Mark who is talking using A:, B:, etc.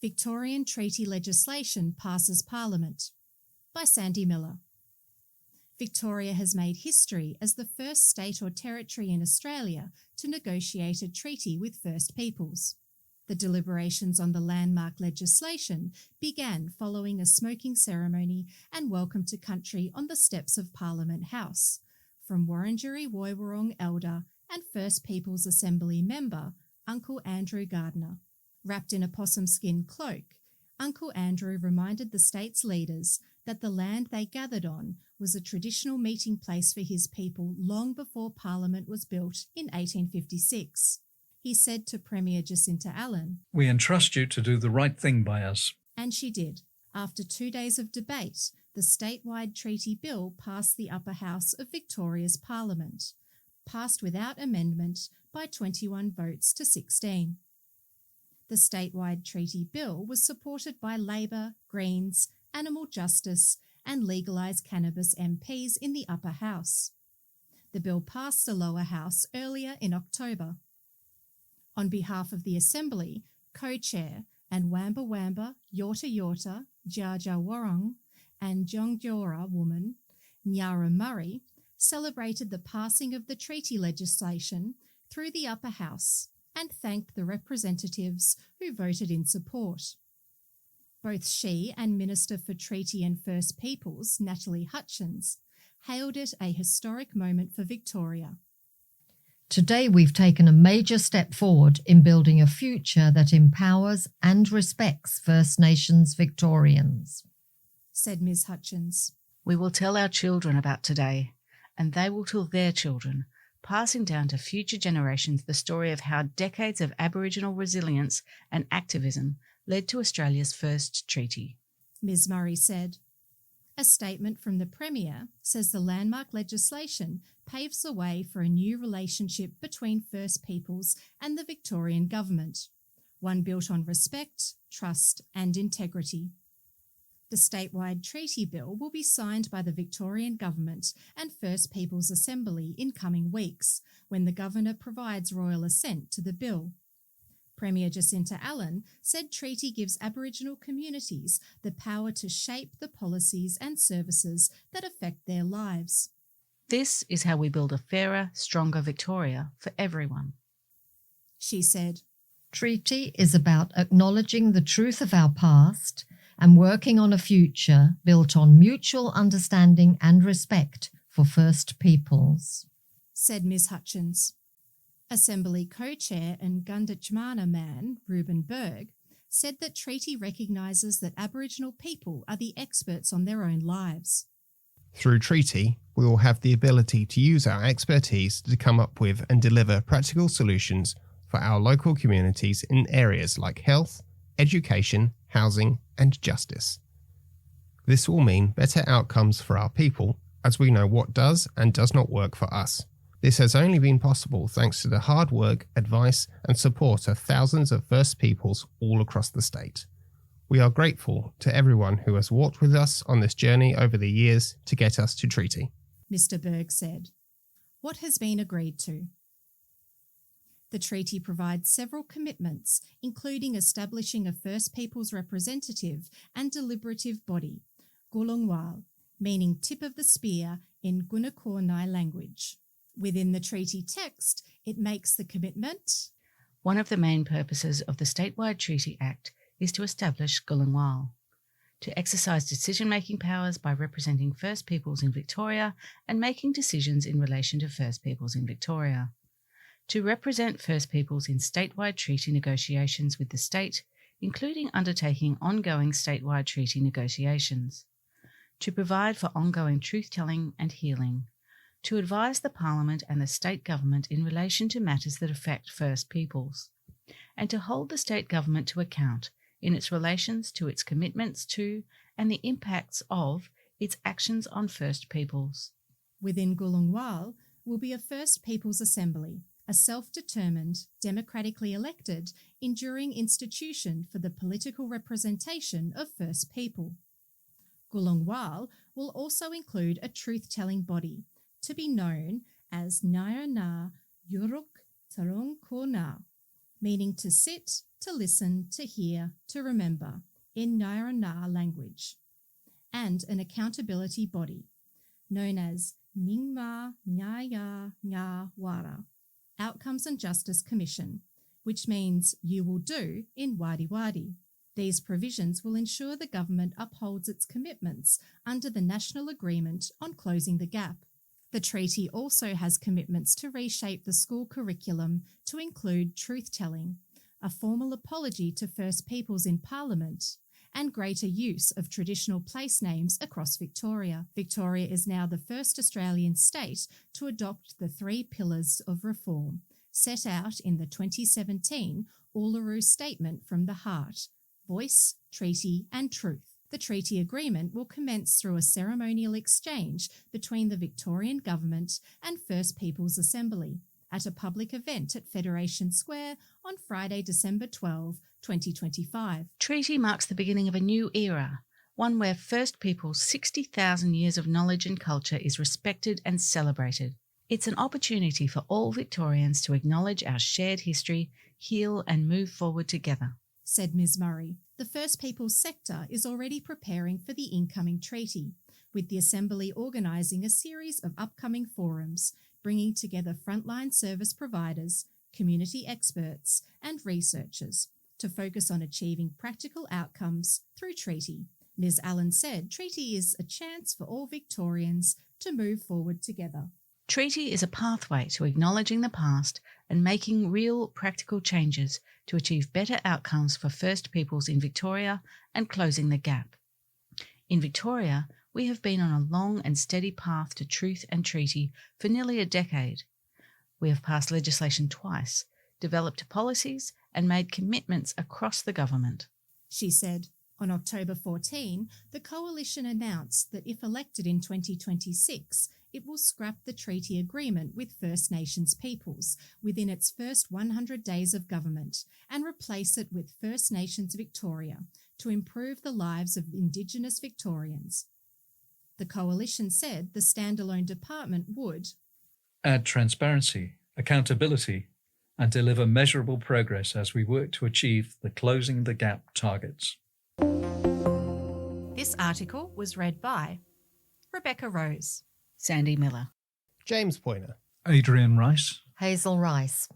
A: Victorian Treaty legislation passes Parliament, by Sandy Miller. Victoria has made history as the first state or territory in Australia to negotiate a treaty with First Peoples. The deliberations on the landmark legislation began following a smoking ceremony and welcome to country on the steps of Parliament House from Warrandyte Diary elder and First Peoples Assembly member Uncle Andrew Gardner. Wrapped in a possum skin cloak, Uncle Andrew reminded the state's leaders that the land they gathered on was a traditional meeting place for his people long before Parliament was built in 1856. He said to Premier Jacinta Allen,
B: "We entrust you to do the right thing by us."
A: And she did. After 2 days of debate, the statewide treaty bill passed the upper house of Victoria's Parliament, passed without amendment by 21 votes to 16. The statewide treaty bill was supported by Labor, Greens, Animal Justice and Legalised Cannabis MPs in the upper house. The bill passed the lower house earlier in October. On behalf of the Assembly, co-chair and Wamba Wamba, Yorta Yorta, Jaja Warong and Jongjora woman, Nyara Murray, celebrated the passing of the treaty legislation through the upper house and thanked the representatives who voted in support. Both she and Minister for Treaty and First Peoples, Natalie Hutchins, hailed it a historic moment for Victoria.
C: Today we've taken a major step forward in building a future that empowers and respects First Nations Victorians,
A: said Ms. Hutchins.
D: We will tell our children about today, and they will tell their children, passing down to future generations the story of how decades of Aboriginal resilience and activism led to Australia's first treaty,
A: Ms. Murray said. A statement from the Premier says the landmark legislation paves the way for a new relationship between First Peoples and the Victorian Government, one built on respect, trust and integrity. The statewide treaty bill will be signed by the Victorian Government and First Peoples Assembly in coming weeks, when the Governor provides royal assent to the bill. Premier Jacinta Allen said treaty gives Aboriginal communities the power to shape the policies and services that affect their lives.
D: This is how we build a fairer, stronger Victoria for everyone,
A: she said.
C: Treaty is about acknowledging the truth of our past and working on a future built on mutual understanding and respect for First Peoples,
A: said Ms. Hutchins. Assembly co-chair and Gunditjmara man, Reuben Berg, said that treaty recognises that Aboriginal people are the experts on their own lives.
E: Through treaty, we will have the ability to use our expertise to come up with and deliver practical solutions for our local communities in areas like health, education, housing and justice. This will mean better outcomes for our people as we know what does and does not work for us. This has only been possible thanks to the hard work, advice and support of thousands of First Peoples all across the state. We are grateful to everyone who has walked with us on this journey over the years to get us to treaty,
A: Mr. Berg said. What has been agreed to? The treaty provides several commitments, including establishing a First Peoples representative and deliberative body, Gulungwal, meaning tip of the spear in Gunakornai language. Within the treaty text, it makes the commitment.
D: One of the main purposes of the Statewide Treaty Act is to establish Gulungwal, to exercise decision-making powers by representing First Peoples in Victoria and making decisions in relation to First Peoples in Victoria, to represent First Peoples in statewide treaty negotiations with the state, including undertaking ongoing statewide treaty negotiations, to provide for ongoing truth-telling and healing, to advise the Parliament and the state government in relation to matters that affect First Peoples, and to hold the state government to account in its relations to its commitments to and the impacts of its actions on First Peoples.
A: Within Gulungwal will be a First Peoples Assembly, a self-determined, democratically elected, enduring institution for the political representation of First People. Gulungwal will also include a truth-telling body, to be known as Nyarna Yuruk Tarung Korna, meaning to sit, to listen, to hear, to remember in Nyarana language, and an accountability body known as Ningma Nyaya Nga Wara, Outcomes and Justice Commission, which means you will do in Wadi Wadi. These provisions will ensure the government upholds its commitments under the National Agreement on Closing the Gap. The treaty also has commitments to reshape the school curriculum to include truth-telling, a formal apology to First Peoples in Parliament, and greater use of traditional place names across Victoria. Victoria is now the first Australian state to adopt the 3 pillars of reform set out in the 2017 Uluru Statement from the Heart: Voice, Treaty and Truth. The treaty agreement will commence through a ceremonial exchange between the Victorian Government and First Peoples Assembly at a public event at Federation Square on Friday, December 12, 2025.
D: Treaty marks the beginning of a new era, one where First Peoples' 60,000 years of knowledge and culture is respected and celebrated. It's an opportunity for all Victorians to acknowledge our shared history, heal and move forward together,
A: said Ms Murray. The First Peoples sector is already preparing for the incoming treaty, with the Assembly organising a series of upcoming forums, bringing together frontline service providers, community experts and researchers to focus on achieving practical outcomes through treaty. Ms Allen said treaty is a chance for all Victorians to move forward together.
D: Treaty is a pathway to acknowledging the past and making real practical changes to achieve better outcomes for First Peoples in Victoria and closing the gap. In Victoria, we have been on a long and steady path to truth and treaty for nearly a decade. We have passed legislation twice, developed policies and made commitments across the government,
A: she said. On October 14, the Coalition announced that if elected in 2026, it will scrap the treaty agreement with First Nations peoples within its first 100 days of government and replace it with First Nations Victoria to improve the lives of Indigenous Victorians. The Coalition said the standalone department would
B: add transparency, accountability, and deliver measurable progress as we work to achieve the Closing the Gap targets.
A: This article was read by Rebecca Rose,
D: Sandy Miller,
E: James Poyner,
B: Adrian Rice,
C: Hazel Rice.